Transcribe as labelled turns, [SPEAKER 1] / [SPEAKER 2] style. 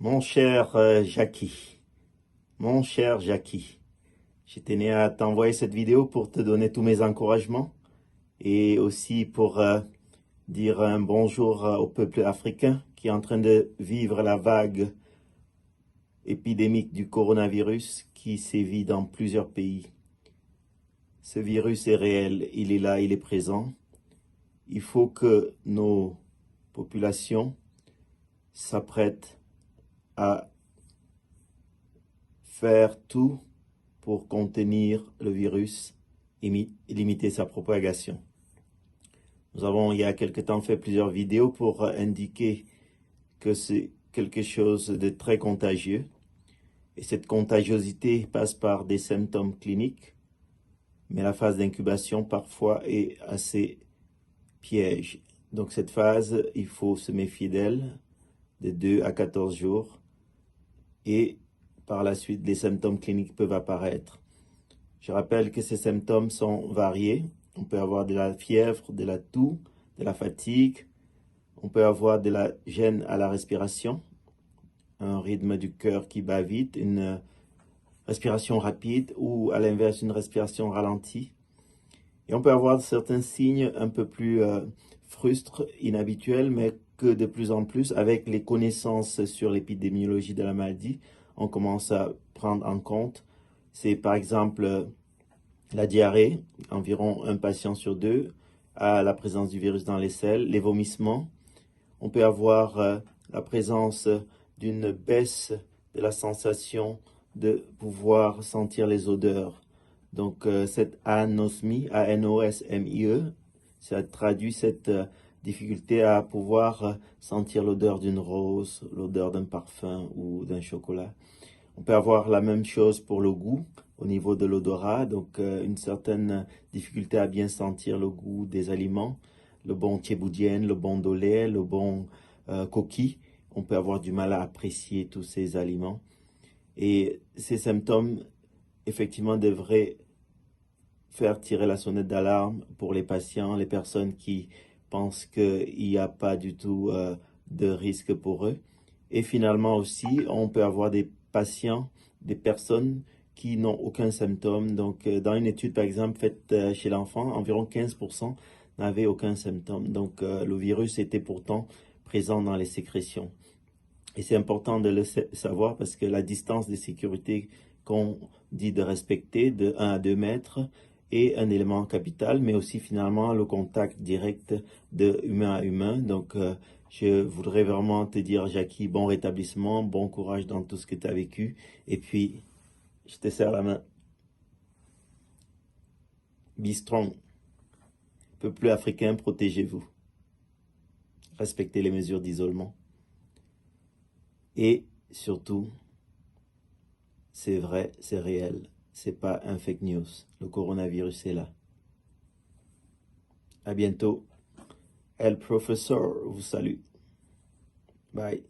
[SPEAKER 1] Mon cher Jackie, mon cher Jackie, je tenais à t'envoyer cette vidéo pour te donner tous mes encouragements et aussi pour dire un bonjour au peuple africain qui est en train de vivre la vague épidémique du coronavirus qui sévit dans plusieurs pays. Ce virus est réel, il est là, il est présent. Il faut que nos populations s'apprêtent à faire tout pour contenir le virus et limiter sa propagation. Nous avons, il y a quelque temps, fait plusieurs vidéos pour indiquer que c'est quelque chose de très contagieux. Et cette contagiosité passe par des symptômes cliniques, mais la phase d'incubation parfois est assez piège. Donc cette phase, il faut se méfier d'elle de 2 à 14 jours. Et par la suite, les symptômes cliniques peuvent apparaître. Je rappelle que ces symptômes sont variés. On peut avoir de la fièvre, de la toux, de la fatigue. On peut avoir de la gêne à la respiration, un rythme du cœur qui bat vite, une respiration rapide ou à l'inverse une respiration ralentie. Et on peut avoir certains signes un peu plus frustres, inhabituels, mais que de plus en plus, avec les connaissances sur l'épidémiologie de la maladie, on commence à prendre en compte. C'est par exemple la diarrhée, environ un patient sur deux a la présence du virus dans les selles, les vomissements. On peut avoir la présence d'une baisse de la sensation de pouvoir sentir les odeurs. Donc cette anosmie, A-N-O-S-M-I-E, ça traduit cette difficulté à pouvoir sentir l'odeur d'une rose, l'odeur d'un parfum ou d'un chocolat. On peut avoir la même chose pour le goût au niveau de l'odorat, donc une certaine difficulté à bien sentir le goût des aliments, le bon thieboudienne, le bon dolé, le bon coquille. On peut avoir du mal à apprécier tous ces aliments. Et ces symptômes, effectivement, devraient faire tirer la sonnette d'alarme pour les patients, les personnes qui pensent qu'il n'y a pas du tout de risque pour eux. Et finalement aussi, on peut avoir des patients, des personnes qui n'ont aucun symptôme. Donc, dans une étude, par exemple, faite chez l'enfant, environ 15% n'avaient aucun symptôme. Donc, le virus était pourtant présent dans les sécrétions. Et c'est important de le savoir parce que la distance de sécurité qu'on dit de respecter de 1 à 2 mètres est un élément capital, mais aussi finalement le contact direct de humain à humain. Donc, je voudrais vraiment te dire, Jackie, bon rétablissement, bon courage dans tout ce que tu as vécu. Et puis, je te serre la main. Be strong. Peuple africain, protégez-vous. Respectez les mesures d'isolement. Et surtout, c'est vrai, c'est réel. C'est pas un fake news. Le coronavirus est là. À bientôt. El Professeur vous salue. Bye.